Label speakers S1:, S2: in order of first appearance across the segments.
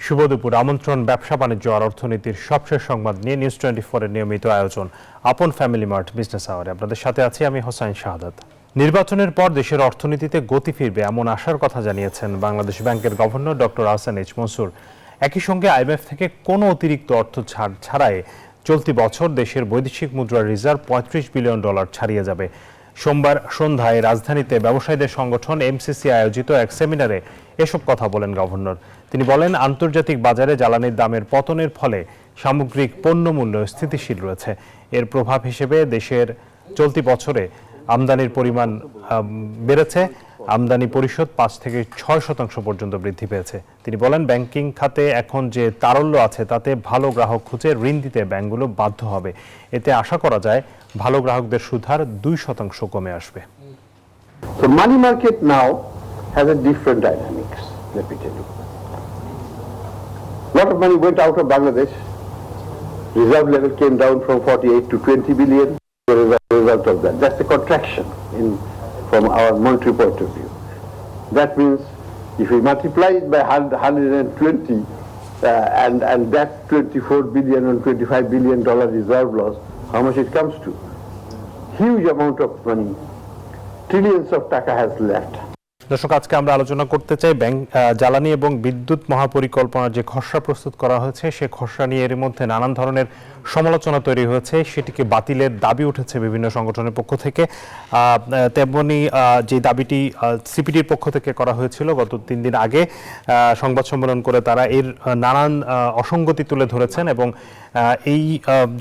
S1: শুভ দুপুর। আমন্ত্রণ ব্যবসা বাণিজ্য আর অর্থনীতির সবশেষ সংবাদ নিয়ে নিউজ 24 এর নিয়মিত আয়োজন আপন ফ্যামিলি মার্ট বিজনেস আওয়ারে আপনাদের সাথে আছি আমি হোসাইন শাহাদাত। নির্বাচনের পর দেশের অর্থনীতিতে গতি ফিরবে এমন আশার কথা জানিয়েছেন বাংলাদেশ ব্যাংকের governor doctor Ahsan H Mansur. একই সঙ্গে আইএমএফ থেকে কোনো অতিরিক্ত অর্থ ছাড়াই চলতি বছর দেশের বৈদেশিক মুদ্রার রিজার্ভ $35 বিলিয়ন ছাড়িয়ে যাবে। সোমবার সন্ধ্যায় রাজধানীতে ব্যবসায়ীদের সংগঠন এমসিসি আয়োজিত এক সেমিনারে এসব কথা বলেন গভর্নর। তিনি বলেন, আন্তর্জাতিক বাজারে জ্বালানির দামের পতনের ফলে সামগ্রিক পণ্যমূল্য স্থিতিশীল রয়েছে। এর প্রভাব হিসেবে দেশের চলতি বছরে আমদানির পরিমাণ বেড়েছে। আমদানি পরিশোধ 5 থেকে 6% পর্যন্ত বৃদ্ধি পেয়েছে। তিনি বলেন, ব্যাংকিং খাতে এখন যে তারল্য আছে তাতে ভালো গ্রাহক খুঁজে ঋণ দিতে ব্যাংকগুলো বাধ্য হবে। এতে আশা করা যায় ভালো গ্রাহকদের সুদহার 2% কমে আসবে।
S2: So money market now has a different dynamics, let me tell you. A lot of money went out of Bangladesh. Reserve level came down from 48 to 20 billion as a result of that. That's a contraction from our monetary point of view. That means if we multiply it by 120 and that 24 billion and $25 billion reserve loss, how much it comes to? Huge amount of money, trillions of taka has left.
S1: দর্শক, আজকে আমরা আলোচনা করতে চাই জ্বালানি এবং বিদ্যুৎ মহাপরিকল্পনার যে খসড়া প্রস্তুত করা হয়েছে সে খসড়া নিয়ে এর মধ্যে নানান ধরনের সমালোচনা তৈরি হয়েছে। সেটিকে বাতিলের দাবি উঠেছে বিভিন্ন সংগঠনের পক্ষ থেকে। তেমনি যে দাবিটি সিপিডির পক্ষ থেকে করা হয়েছিল গত 3 দিন আগে সংবাদ সম্মেলন করে তারা এর নানান অসঙ্গতি তুলে ধরেছেন এবং এই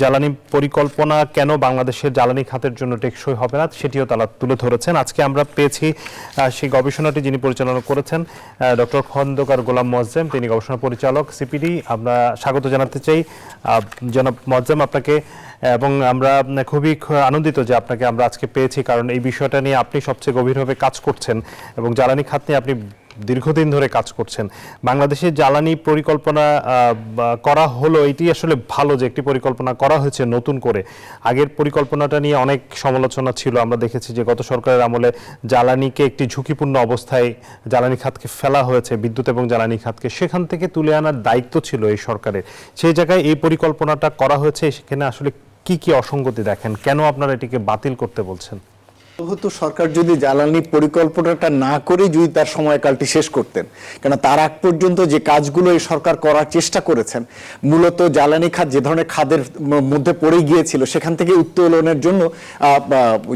S1: জ্বালানি পরিকল্পনা কেন বাংলাদেশের জ্বালানি খাতের জন্য টেকসই হবে না সেটিও তারা তুলে ধরেছেন। আজকে আমরা পেয়েছি সেই গবেষণাটি যিনি পরিচালনা করেছেন ডক্টর খন্দকার গোলাম মোয়াজ্জেম, তিনি গবেষণা পরিচালক সিপিডি। আমরা স্বাগত জানাতে চাই জনাব মোয়াজ্জেম আপনাকে, এবং আমরা খুবই আনন্দিত যে আপনাকে আমরা আজকে পেয়েছি, কারণ এই বিষয়টা নিয়ে আপনি সবচেয়ে গভীরভাবে কাজ করছেন এবং জ্বালানি খাত নিয়ে আপনি দীর্ঘদিন ধরে কাজ করছেন। বাংলাদেশের জ্বালানি পরিকল্পনা করা হলো, এটি আসলে ভালো যে একটি পরিকল্পনা করা হয়েছে নতুন করে। আগের পরিকল্পনাটা নিয়ে অনেক সমালোচনা ছিল। আমরা দেখেছি যে গত সরকারের আমলে জ্বালানিকে একটি ঝুঁকিপূর্ণ অবস্থায় জ্বালানি খাতকে ফেলা হয়েছে, বিদ্যুৎ এবং জ্বালানি খাতকে সেখান থেকে তুলে আনার দায়িত্ব ছিল এই সরকারের। সেই জায়গায় এই পরিকল্পনাটা করা হয়েছে, সেখানে আসলে কি কি অসঙ্গতি দেখেন, কেন আপনারা এটিকে বাতিল করতে বলছেন?
S3: হতো সরকার যদি জ্বালানি পরিকল্পনাটা না করে যদি তার সময়কালটি শেষ করতেন, কেন তার আগ পর্যন্ত যে কাজগুলো এই সরকার করার চেষ্টা করেছেন, মূলত জ্বালানি খাত যে ধরনের খাদের মধ্যে পড়ে গিয়েছিল সেখান থেকে উত্তোলনের জন্য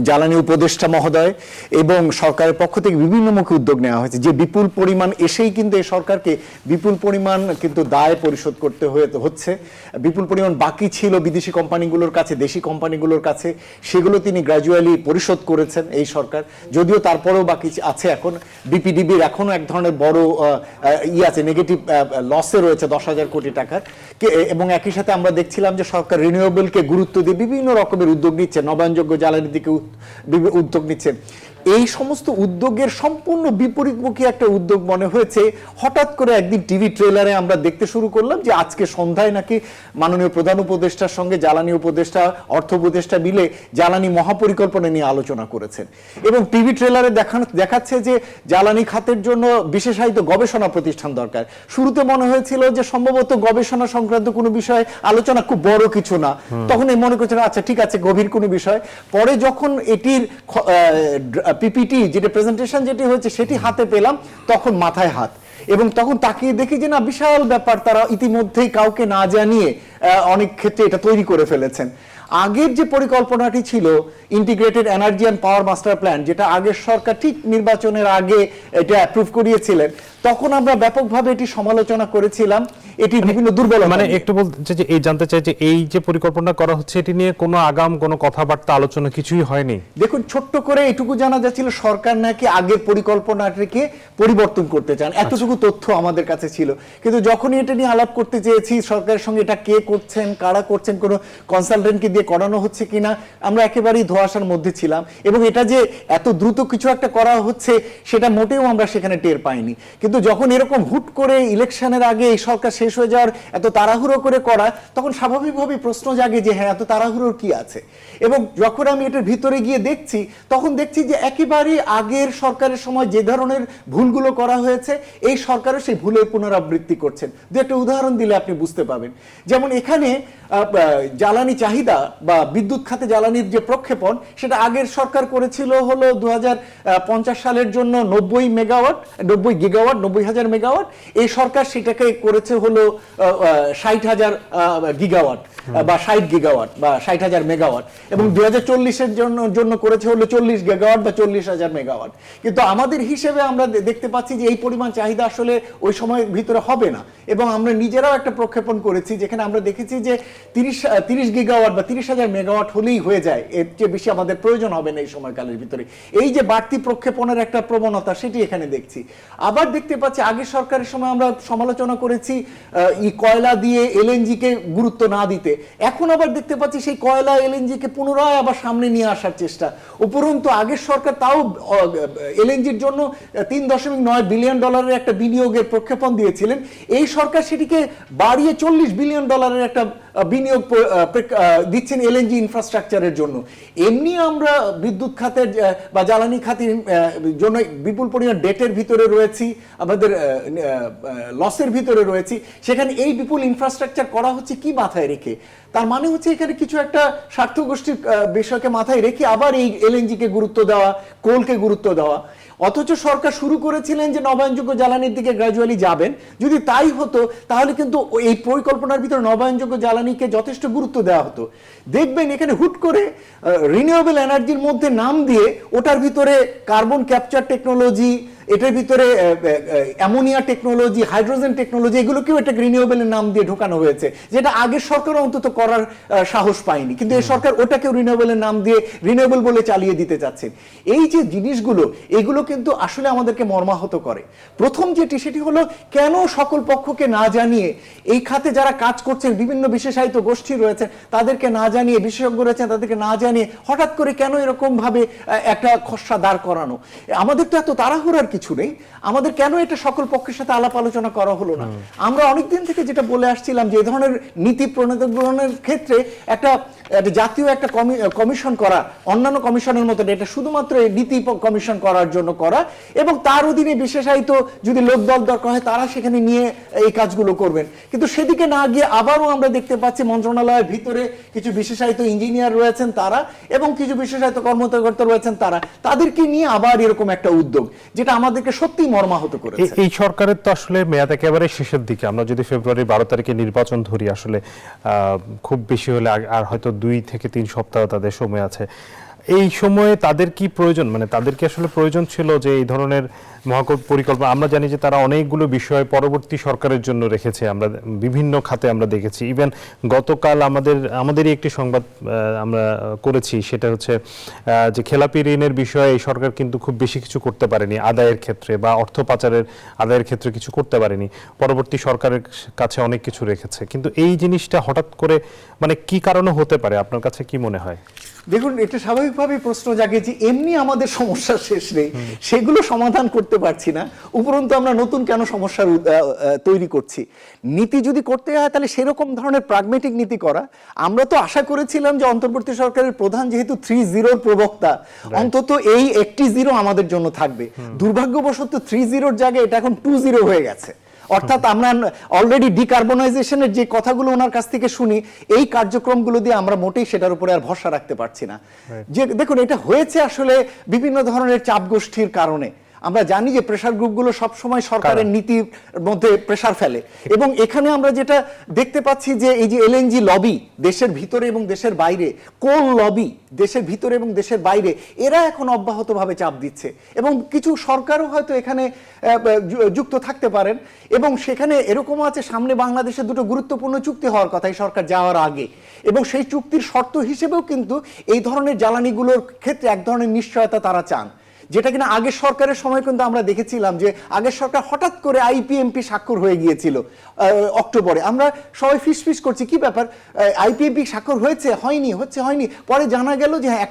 S3: জ্বালানি উপদেষ্টা মহোদয় এবং সরকারের পক্ষ থেকে বিভিন্নমুখী উদ্যোগ নেওয়া হয়েছে। যে বিপুল পরিমাণ এসেই কিন্তু এই সরকারকে বিপুল পরিমাণ কিন্তু দায় পরিশোধ করতে হচ্ছে। বিপুল পরিমাণ বাকি ছিল বিদেশি কোম্পানিগুলোর কাছে, দেশি কোম্পানিগুলোর কাছে, সেগুলো তিনি গ্র্যাজুয়ালি পরিশোধ করেছেন এই সরকার। যদিও তারপরেও বাকি আছে, এখন বিপিডিবির এখনো এক ধরনের বড় আছে, নেগেটিভ লসে রয়েছে 10,000 কোটি টাকার। এবং একই সাথে আমরা দেখছিলাম যে সরকার রিনিউয়েবলকে গুরুত্ব দিয়ে বিভিন্ন রকমের উদ্যোগ নিচ্ছে, নবায়নযোগ্য জ্বালানির দিকে উদ্যোগ নিচ্ছে। এই সমস্ত উদ্যোগের সম্পূর্ণ বিপরীতমুখী একটা উদ্যোগ মনে হয়েছে। হঠাৎ করে একদিন টিভি ট্রেলারে আমরা দেখতে শুরু করলাম যে আজকে সন্ধ্যায় নাকি মাননীয় প্রধান উপদেষ্টার সঙ্গে জ্বালানি উপদেষ্টা, অর্থ উপদেষ্টা মিলে জ্বালানি মহাপরিকল্পনা নিয়ে আলোচনা করেছেন এবং টিভি ট্রেলারে দেখাচ্ছে যে জ্বালানি খাতের জন্য বিশেষায়িত গবেষণা প্রতিষ্ঠান দরকার। শুরুতে মনে হয়েছিল যে সম্ভবত গবেষণা সংক্রান্ত কোনো বিষয় আলোচনা, খুব বড় কিছু না, তখন এই মনে করছেন আচ্ছা ঠিক আছে গভীর কোনো বিষয়। পরে যখন এটির পিপিটি যেটা প্রেজেন্টেশন যেটি হয়েছে সেটি হাতে পেলাম, তখন মাথায় হাত, এবং তখন তাকিয়ে দেখি যে না, বিশাল ব্যাপার, তারা ইতিমধ্যেই কাউকে না জানিয়ে অনেক ক্ষেত্রে এটা তৈরি করে ফেলেছেন। আগের যে পরিকল্পনাটি ছিল integrated energy and power master plan, যেটা আগের সরকার ঠিক নির্বাচনের আগে এটা অ্যাপ্রুভ করিয়েছিলেন, তখন আমরা ব্যাপকভাবে এটি সমালোচনা করেছিলাম, এটি বিভিন্ন দুর্বলতা।
S1: মানে একটু বলতে যে এই জানতে চাই যে এই যে পরিকল্পনা করা হচ্ছে এটি নিয়ে কোনো আগাম কোনো কথাবার্তা আলোচনা কিছুই হয়নি।
S3: দেখুন, ছোট্ট করে এটুকু জানা যাচ্ছিল সরকার নাকি আগের পরিকল্পনাটিকে পরিবর্তন করতে চান, এতটুকু তথ্য আমাদের কাছে ছিল। কিন্তু যখনই এটা নিয়ে আলাপ করতে চেয়েছি সরকারের সঙ্গে, এটা কে করছেন, কারা করছেন, কোনো কনসালটেন্টকে দিয়ে দিয়ে করানো হচ্ছে কিনা আমরা একেবারেই ধোঁয়াশার মধ্যে ছিলাম, এবং এটা যে এত দ্রুত কিছু একটা করা হচ্ছে সেটা মোটেও আমরা সেখানে টের পাইনি। কিন্তু যখন এরকম হুট করে ইলেকশনের আগে এই সরকার শেষ হয়ে যাওয়ার এত তাড়াহুড়ো করে করা, তখন স্বাভাবিকভাবে প্রশ্ন জাগে যে হ্যাঁ, এত তাড়াহুড়োর কি আছে। এবং যখন আমি এটার ভিতরে গিয়ে দেখছি, তখন দেখছি যে একেবারেই আগের সরকারের সময় যে ধরনের ভুলগুলো করা হয়েছে এই সরকারও সেই ভুলের পুনরাবৃত্তি করছেন। দু একটা উদাহরণ দিলে আপনি বুঝতে পাবেন। যেমন এখানে জ্বালানি চাহিদা বা বিদ্যুৎ খাতে জ্বালানির যে প্রক্ষেপণ, সেটা আগের সরকার করেছিল হলো 2050 সালের জন্য 90 গিগাওয়াট, 90,000 মেগাওয়াট। এই সরকার সেটাকে করেছে হলো 60,000 গিগাওয়াট বা 60 গিগাওয়াট বা 60,000 মেগাওয়াট, এবং 2040-এর জন্য করেছে হলো 40 গিগাওয়াট বা 40,000 মেগাওয়াট। কিন্তু আমাদের হিসেবে আমরা দেখতে পাচ্ছি যে এই পরিমাণ চাহিদা আসলে ওই সময়ের ভিতরে হবে না, এবং আমরা নিজেরাও একটা প্রক্ষেপণ করেছি যেখানে আমরা দেখেছি যে 30 গিগাওয়াট বা 30,000 মেগাওয়াট হলেই হয়ে যায়, এর চেয়ে বেশি আমাদের প্রয়োজন হবে না এই সময়কালের ভিতরে। এই যে বাড়তি প্রক্ষেপণের একটা প্রবণতা, সেটি এখানে দেখছি। আবার দেখতে পাচ্ছি আগের সরকারের সময় আমরা সমালোচনা করেছি কয়লা দিয়ে এলএনজি কে গুরুত্ব না দিতে, এখন আবার দেখতে পাচ্ছি সেই কয়লা এলএনজি কে পুনরায় আবার সামনে নিয়ে আসার চেষ্টা। উপরন্তু আগের সরকার তাও এলএনজির জন্য $3.9 বিলিয়ন একটা বিনিয়োগের প্রক্ষেপণ দিয়েছিলেন, এই সরকার সেটিকে বাড়িয়ে $40 বিলিয়ন একটা বিনিয়োগ দিচ্ছেন এলএনজি ইনফ্রাস্ট্রাকচারের জন্য। এমনি আমরা বিদ্যুৎ খাতের বা জ্বালানি খাতের জন্য বিপুল পরিমাণ ডেটের ভিতরে রয়েছি, আমাদের লসের ভিতরে রয়েছি, সেখানে এই বিপুল ইনফ্রাস্ট্রাকচার করা হচ্ছে কি মাথায় রেখে? তার মানে হচ্ছে এখানে কিছু একটা স্বার্থ গোষ্ঠীর বিষয়কে মাথায় রেখে আবার এই এলএনজি কে গুরুত্ব দেওয়া, কোলকে গুরুত্ব দেওয়া। অথচ সরকার শুরু করেছিলেন যে নবায়নযোগ্য জ্বালানির দিকে গ্র্যাজুয়ালি যাবেন। যদি তাই হতো তাহলে কিন্তু এই পরিকল্পনার ভিতরে নবায়নযোগ্য জ্বালানিকে যথেষ্ট গুরুত্ব দেওয়া হতো। দেখবেন এখানে হুট করে রিনিউয়েবল এনার্জির মধ্যে নাম দিয়ে ওটার ভিতরে কার্বন ক্যাপচার টেকনোলজি, এটার ভিতরে অ্যামোনিয়া টেকনোলজি, হাইড্রোজেন টেকনোলজি, এগুলোকেও একটা রিনিউয়েবলের নাম দিয়ে ঢোকানো হয়েছে, যেটা আগের সরকার অন্তত করার সাহস পায়নি। কিন্তু এই সরকার ওটাকেও রিনিউয়েবলের নাম দিয়ে রিনিউয়েবল বলে চালিয়ে দিতে চাচ্ছেন। এই যে জিনিসগুলো, এগুলো কিন্তু আসলে আমাদেরকে মর্মাহত করে। প্রথম যেটি, সেটি হলো কেন সকল পক্ষকে না জানিয়ে, এই খাতে যারা কাজ করছেন বিভিন্ন বিশেষায়িত গোষ্ঠী রয়েছেন তাদেরকে না জানিয়ে, বিশেষজ্ঞ রয়েছেন তাদেরকে না জানিয়ে হঠাৎ করে কেন এরকম ভাবে একটা খসড়া দাঁড় করানো? আমাদের তো এত তাড়াহুড়ার কিছু নেই, আমাদের কেন এটা সকল পক্ষের সাথে আলাপ আলোচনা করা হলো না? আমরা অনেকদিন থেকে যেটা বলে আসছিলাম যে এই ধরনের নীতি প্রণয়নের ক্ষেত্রে একটা জাতীয় একটা কমিশন করা, অন্যান্য কমিশনের মতো এটা শুধুমাত্র নীতি কমিশন করার জন্য করা, এবং তার অধীনে বিশেষায়িত যদি লোকদল দরকার হয় তারা সেখানে নিয়ে এই কাজগুলো করবেন। কিন্তু সেদিকে না গিয়ে আবারও আমরা দেখতে পাচ্ছি মন্ত্রণালয়ের ভিতরে কিছু বিশেষায়িত ইঞ্জিনিয়ার রয়েছেন তারা, এবং কিছু বিশেষায়িত কর্মকর্তা রয়েছেন তারা, তাদেরকে নিয়ে আবার এরকম একটা উদ্যোগ, যেটা আমাদেরকে সত্যি মর্মাহত করেছে।
S1: এই সরকারের তো আসলে মেয়াদ একেবারে শেষের দিকে। আমরা যদি ফেব্রুয়ারি 12 তারিখে নির্বাচন ধরি, আসলে খুব বেশি হলে আর হয়তো 2 থেকে 3 সপ্তাহ তাদের সময় আছে। এই সময়ে তাদের কি প্রয়োজন, মানে তাদের কি আসলে প্রয়োজন ছিল যে এই ধরনের পরিকল্পনা? আমরা জানি যে তারা অনেকগুলো বিষয় পরবর্তী সরকারের জন্য রেখেছে, আমরা বিভিন্ন খাতে আমরা দেখেছি। ইভেন গতকাল আমাদেরই একটি সংবাদ আমরা করেছি, সেটা হচ্ছে যে খেলাপি ঋণের বিষয়ে এই সরকার কিন্তু খুব বেশি কিছু করতে পারেনি আদায়ের ক্ষেত্রে, বা অর্থ পাচারের আদায়ের ক্ষেত্রে কিছু করতে পারেনি। পরবর্তী সরকারের কাছে অনেক কিছু রেখেছে। কিন্তু এই জিনিসটা হঠাৎ করে মানে কি কারণে হতে পারে, আপনার কাছে কি মনে হয়?
S3: দেখুন, এটা স্বাভাবিকভাবেই প্রশ্ন জাগে যে এমনি আমাদের সমস্যা শেষ নেই, সেগুলো সমাধান করতে পারছি না, উপরন্তু আমরা নতুন কেন সমস্যা তৈরি করছি? নীতি যদি করতে হয় তাহলে সেরকম ধরনের প্রাগমেটিক নীতি করা। আমরা তো আশা করেছিলাম যে অন্তর্বর্তী সরকারের প্রধান যেহেতু 3-0 প্রবক্তা, অন্তত এই একটি 0 আমাদের জন্য থাকবে। দুর্ভাগ্যবশত 3-0 জায়গায় এটা এখন 2-0 হয়ে গেছে। অর্থাৎ আমরা অলরেডি ডিকার্বনাইজেশনের যে কথাগুলো ওনার কাছ থেকে শুনি, এই কার্যক্রমগুলো দিয়ে আমরা মোটেই সেটার উপরে আর ভরসা রাখতে পারছি না। যে দেখুন, এটা হয়েছে আসলে বিভিন্ন ধরনের চাপ গোষ্ঠীর কারণে। আমরা জানি যে প্রেসার গ্রুপগুলো সবসময় সরকারের নীতির মধ্যে প্রেসার ফেলে, এবং এখানে আমরা যেটা দেখতে পাচ্ছি যে এই যে এলএনজি লবি দেশের ভিতরে এবং দেশের বাইরে, কোল লবি দেশের ভিতরে এবং দেশের বাইরে, এরা এখন অব্যাহতভাবে চাপ দিচ্ছে, এবং কিছু সরকারও হয়তো এখানে যুক্ত থাকতে পারেন। এবং সেখানে এরকম আছে, সামনে বাংলাদেশের 2টো গুরুত্বপূর্ণ চুক্তি হওয়ার কথা এই সরকার যাওয়ার আগে, এবং সেই চুক্তির শর্ত হিসেবেও কিন্তু এই ধরনের জ্বালানিগুলোর ক্ষেত্রে এক ধরনের নিশ্চয়তা তারা চান যেটা কিনা আগের সরকারের সময় কিন্তু আমরা দেখেছিলাম যে আগের সরকার হঠাৎ করে আইপিএমপি স্বাক্ষর হয়ে গিয়েছিল অক্টোবরে। আমরা সবাই ফিস করছি কি ব্যাপার, আইপিএমপি স্বাক্ষর হয়েছে, হয়নি, পরে জানা গেল যে হ্যাঁ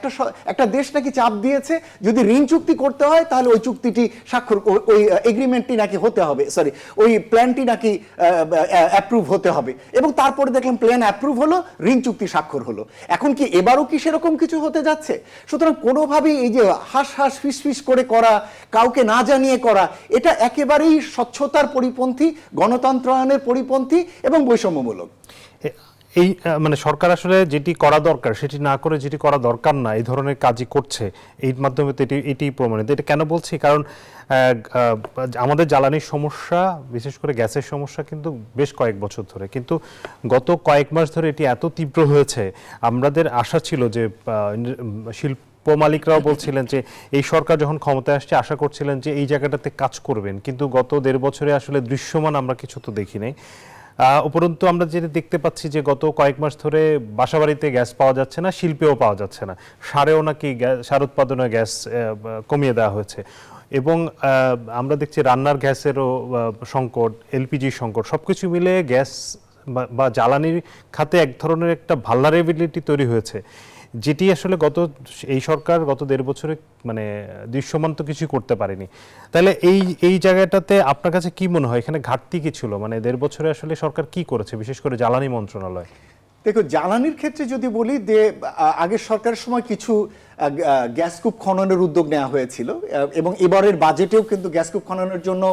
S3: একটা দেশ নাকি চাপ দিয়েছে যদি ঋণ চুক্তি করতে হয় তাহলে ওই চুক্তিটি স্বাক্ষর, ওই এগ্রিমেন্টটি নাকি হতে হবে, ওই প্ল্যানটি নাকি অ্যাপ্রুভ হতে হবে, এবং তারপরে দেখলাম প্ল্যান অ্যাপ্রুভ হলো, ঋণ চুক্তি স্বাক্ষর হলো। এখন কি এবারও কি সেরকম কিছু হতে যাচ্ছে? সুতরাং কোনোভাবেই এই যে হাস ফিস করে করা, কাউকে না জানিয়ে করা, এটা একেবারেই স্বচ্ছতার পরিপন্থী, গণতন্ত্রায়নের পরিপন্থী এবং বৈষম্যমূলক।
S1: এই মানে সরকার আসলে যেটি করা দরকার সেটি না করে যেটি করা দরকার না এই ধরনের কাজই করছে, এর মাধ্যমে তো এটি প্রমাণিত। এটা কেন বলছি, কারণ আমাদের জ্বালানির সমস্যা, বিশেষ করে গ্যাসের সমস্যা কিন্তু বেশ কয়েক বছর ধরে, কিন্তু গত কয়েক মাস ধরে এটি এত তীব্র হয়েছে, আমাদের আশা ছিল যে শিল্প মালিকরাও বলছিলেন যে এই সরকার যখন ক্ষমতায় আসছে আশা করছিলেন যে এই জায়গাটাতে কাজ করবেন, কিন্তু গত 1.5 বছরে আসলে দৃশ্যমান আমরা কিছু তো দেখি নাই। উপরন্তু আমরা যেটা দেখতে পাচ্ছি যে গত কয়েক মাস ধরে বাসাবাড়িতে গ্যাস পাওয়া যাচ্ছে না, শিল্পেও পাওয়া যাচ্ছে না, সারেও নাকি সার উৎপাদনে গ্যাস কমিয়ে দেওয়া হয়েছে, এবং আমরা দেখছি রান্নার গ্যাসেরও সংকট, এলপিজি সংকট, সবকিছু মিলে গ্যাস বা জ্বালানির খাতে এক ধরনের একটা ভালনারেবিলিটি তৈরি হয়েছে, যেটি আসলে এই সরকার গত 1.5 বছরে মানে দৃশ্যমান তো কিছু করতে পারেনি। তাহলে এই জায়গাটাতে আপনার কাছে কি মনে হয় এখানে ঘাটতি কি ছিল, মানে 1.5 বছরে আসলে সরকার কি করেছে, বিশেষ করে জ্বালানি মন্ত্রণালয়?
S3: দেখো, জ্বালানির ক্ষেত্রে যদি বলি যে আগের সরকারের সময় কিছু গ্যাসকূপ খননের উদ্যোগ নেওয়া হয়েছিল, এবং এবারের বাজেটেও কিন্তু গ্যাসকূপ খননের জন্য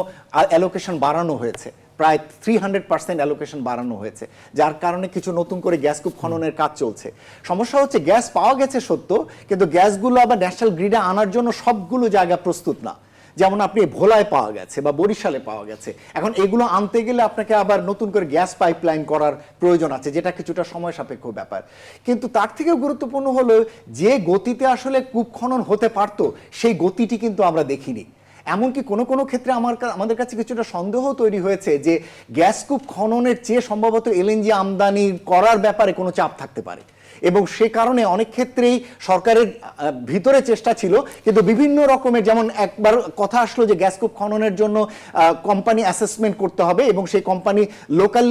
S3: অ্যালোকেশন বাড়ানো হয়েছে, প্রায় 300% অ্যালোকেশন বাড়ানো হয়েছে, যার কারণে কিছু নতুন করে গ্যাসকূপ খননের কাজ চলছে। সমস্যা হচ্ছে গ্যাস পাওয়া গেছে সত্য, কিন্তু গ্যাসগুলো আবার ন্যাশনাল গ্রিডে আনার জন্য সবগুলো জায়গা প্রস্তুত না। যেমন আপনি ভোলায় পাওয়া গেছে বা বরিশালে পাওয়া গেছে, এখন এগুলো আনতে গেলে আপনাকে আবার নতুন করে গ্যাস পাইপলাইন করার প্রয়োজন আছে, যেটা কিছুটা সময় সাপেক্ষ ব্যাপার। কিন্তু তার থেকেও গুরুত্বপূর্ণ হলো যে গতিতে আসলে কূপ খনন হতে পারত সেই গতিটি কিন্তু আমরা দেখিনি। এমনকি কোনো ক্ষেত্রে আমাদের কাছে কিছুটা সন্দেহ তৈরি হয়েছে যে গ্যাসকূপ খননের চেয়ে সম্ভবত এলএনজি আমদানি করার ব্যাপারে কোনো চাপ থাকতে পারে, এবং সে কারণে অনেক ক্ষেত্রেই সরকারের ভিতরে চেষ্টা ছিল, কিন্তু বিভিন্ন রকমের, যেমন একবার কথা আসলো যে গ্যাসকূপ খননের জন্য কোম্পানি অ্যাসেসমেন্ট করতে হবে, এবং সেই কোম্পানি লোকাল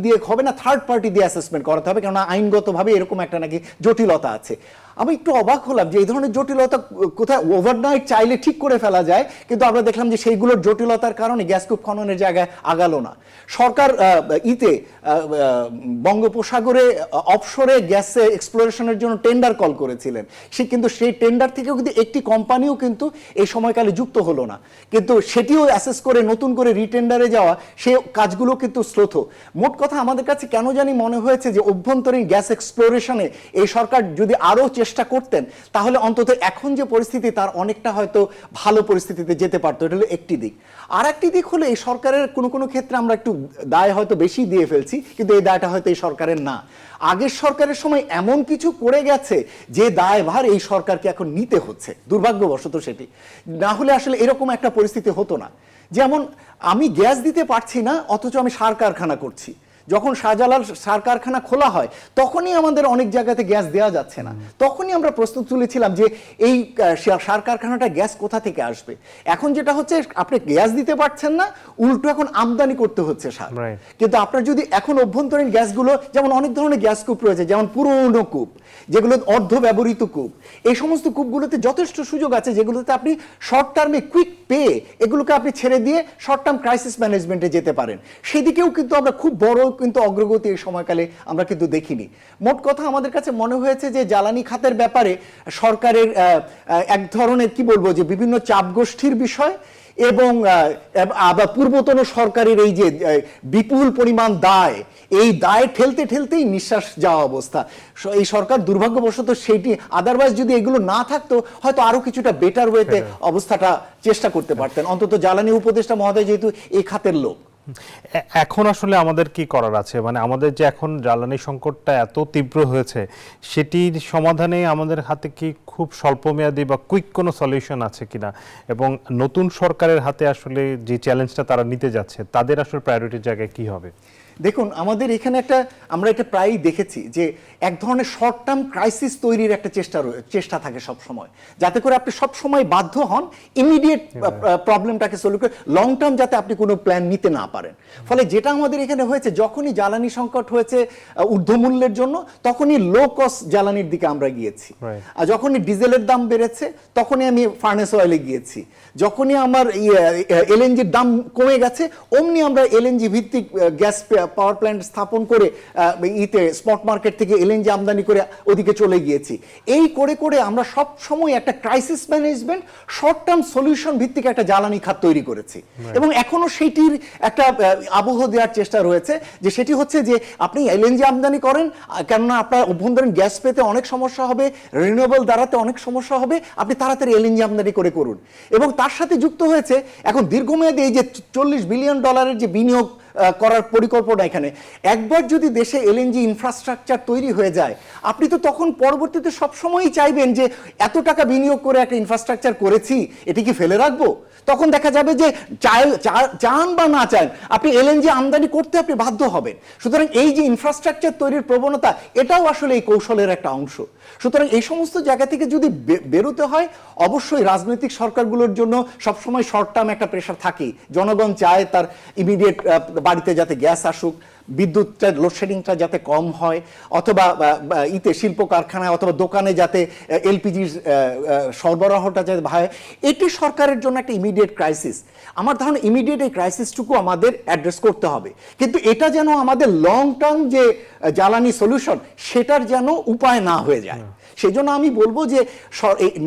S3: দিয়ে হবে না, থার্ড পার্টি দিয়ে অ্যাসেসমেন্ট করাতে হবে, কেননা আইনগতভাবে এরকম একটা নাকি জটিলতা আছে। আমি একটু অবাক হলাম যে এই ধরনের জটিলতা কোথায় ওভারনাইট চাইলে ঠিক করে ফেলা যায়, কিন্তু আমরা দেখলাম যে সেইগুলোর জটিলতার কারণে গ্যাসকূপ খননের জায়গায় আগালো না। সরকার বঙ্গোপসাগরে অফশোরে গ্যাস এক্সপ্লোরেশনের জন্য টেন্ডার কল করেছিলেন, কিন্তু সেই টেন্ডার থেকেও কিন্তু একটি কোম্পানিও কিন্তু এই সময়কালে যুক্ত হলো না, কিন্তু সেটিও অ্যাসেস করে নতুন করে রিটেন্ডারে যাওয়া, সেই কাজগুলো কিন্তু শ্লথ। মোট কথা আমাদের কাছে কেন জানি মনে হয়েছে যে অভ্যন্তরীণ গ্যাস এক্সপ্লোরেশনে এই সরকার যদি আরও চেষ্টা করতেন তাহলে অন্তত এখন যে পরিস্থিতি তার অনেকটা হয়তো ভালো পরিস্থিতিতে যেতে পারতো। এটা হলো একটি দিক। আর একটি দিক হলো এই সরকারের কোনো ক্ষেত্রে আমরা একটু দায় হয়তো বেশি দিয়ে ফেলছি, কিন্তু এই দায়টা হয়তো এই সরকারের না। আগের সরকারের সময় এমন কিছু করে গেছে যে দায়ভার এই সরকারকে এখন নিতে হচ্ছে, দুর্ভাগ্যবশত সেটি না হলে আসলে এরকম একটা পরিস্থিতি হতো না। যেমন আমি গ্যাস দিতে পারছি না, অথচ আমি সার কারখানা করছি। যখন শাহজালাল সার কারখানা খোলা হয় তখনই আমাদের অনেক জায়গাতে গ্যাস দেওয়া যাচ্ছে না, তখনই আমরা প্রস্তুত তুলেছিলাম যে এই সার কারখানাটা গ্যাস কোথা থেকে আসবে। এখন যেটা হচ্ছে আপনি গ্যাস দিতে পারছেন না, উল্টো এখন আমদানি করতে হচ্ছে সার। কিন্তু আপনার যদি এখন অভ্যন্তরীণ গ্যাসগুলো, যেমন অনেক ধরনের গ্যাস কূপ রয়েছে, যেমন পুরনো কূপ, যেগুলো অর্ধ ব্যবহৃত কূপ, এই সমস্ত কূপগুলোতে যথেষ্ট সুযোগ আছে যেগুলোতে আপনি শর্ট টার্মে কুইক পেয়ে এগুলোকে আপনি ছেড়ে দিয়ে শর্ট টার্ম ক্রাইসিস ম্যানেজমেন্টে যেতে পারেন। সেদিকেও কিন্তু আমরা খুব বড় কিন্তু অগ্রগতি এই সময়কালে আমরা কিন্তু দেখিনি। মোট কথা আমাদের কাছে মনে হয়েছে যে জ্বালানি খাতের ব্যাপারে সরকারের এক ধরনের কি বলবো যে বিভিন্ন চাপগোষ্ঠীর বিষয়, এবং আবার পূর্বতন সরকারের এই যে বিপুল পরিমাণ দায়, এই দায় ঠেলতেই নিঃশ্বাস যাওয়া অবস্থা। এই সরকার দুর্ভাগ্যবশত সেইটি, আদারওয়াইজ যদি এগুলো না থাকতো হয়তো আরো কিছুটা বেটার ওয়েতে অবস্থাটা চেষ্টা করতে পারতেন, অন্তত জ্বালানি উপদেষ্টা মহোদয় যেহেতু এই খাতের লোক।
S1: এখন আসলে আমাদের কি করার আছে, মানে আমাদের যে এখন জ্বালানি সংকটটা এত তীব্র হয়েছে সেটির সমাধানে আমাদের হাতে কি খুব স্বল্পমেয়াদী বা কুইক কোনো সলিউশন আছে কিনা, এবং নতুন সরকারের হাতে আসলে যে চ্যালেঞ্জটা তারা নিতে যাচ্ছে তাদের আসলে প্রায়োরিটির জায়গায় কি হবে?
S3: দেখুন আমাদের এখানে আমরা এটা প্রায়ই দেখেছি যে এক ধরনের শর্ট টার্ম ক্রাইসিস তৈরির একটা চেষ্টা থাকে সব সময়, যাতে করে আপনি সব সময় বাধ্য হন ইমিডিয়েট প্রবলেমটাকে সলভ করে লং টার্ম যাতে আপনি কোনো প্ল্যান নিতে না পারেন। ফলে যেটা আমাদের এখানে হয়েছে, যখনই জ্বালানি সংকট হয়েছে ঊর্ধ্বমূল্যের জন্য, তখনই লো কস্ট জ্বালানির দিকে আমরা গিয়েছি। আর যখনই ডিজেলের দাম বেড়েছে তখনই আমি ফার্নেস অয়েলে গিয়েছি। যখনই আমার এলএনজির দাম কমে গেছে অমনি আমরা এলএনজি ভিত্তিক গ্যাস পাওয়ার প্ল্যান্ট স্থাপন করে স্পট মার্কেট থেকে এলএনজি আমদানি করে ওদিকে চলে গিয়েছি। এই করে করে আমরা সব সময় একটা crisis management, short term solution ভিত্তিক একটা জ্বালানি খাত তৈরি করেছি এবং এখনো সেটির একটা আবহ দেওয়ার চেষ্টা রয়েছে, যে সেটি হচ্ছে যে আপনি এলএনজি আমদানি করেন, কেননা আপনার অভ্যন্তরীণ গ্যাস পেতে অনেক সমস্যা হবে, রিনিউয়েবল দ্বারাতে অনেক সমস্যা হবে, আপনি তাড়াতাড়ি এলএনজি আমদানি করে করুন। এবং তার সাথে যুক্ত হয়েছে এখন দীর্ঘমেয়াদী এই যে $40 বিলিয়ন যে বিনিয়োগ করার পরিকল্পনা, এখানে একবার যদি দেশে এলএনজি ইনফ্রাস্ট্রাকচার তৈরি হয়ে যায়, আপনি তো তখন পরবর্তীতে সবসময়ই চাইবেন যে এত টাকা বিনিয়োগ করে একটা ইনফ্রাস্ট্রাকচার করেছি, এটি কি ফেলে রাখবো? তখন দেখা যাবে যে চান বা না চান আপনি এলএনজি আমদানি করতে আপনি বাধ্য হবেন। সুতরাং এই যে ইনফ্রাস্ট্রাকচার তৈরির প্রবণতা, এটাও আসলে এই কৌশলের একটা অংশ। সুতরাং এই সমস্ত জায়গা থেকে যদি বেরোতে হয়, অবশ্যই রাজনৈতিক সরকারগুলোর জন্য সবসময় শর্ট টার্ম একটা প্রেশার থাকেই। জনগণ চায় তার ইমিডিয়েট বাড়িতে যাতে গ্যাস আসুক, বিদ্যুৎটা লোডশেডিংটা যাতে কম হয়, অথবা শিল্প কারখানায় অথবা দোকানে যাতে এলপিজির সরবরাহটা যাতে হয়, এটি সরকারের জন্য একটা ইমিডিয়েট ক্রাইসিস। আমার ধারণা ইমিডিয়েট এই ক্রাইসিসটুকু আমাদের অ্যাড্রেস করতে হবে, কিন্তু এটা যেন আমাদের লং টার্ম যে জ্বালানি সলিউশন সেটার যেন উপায় না হয়ে যায়। সেই জন্য আমি বলবো যে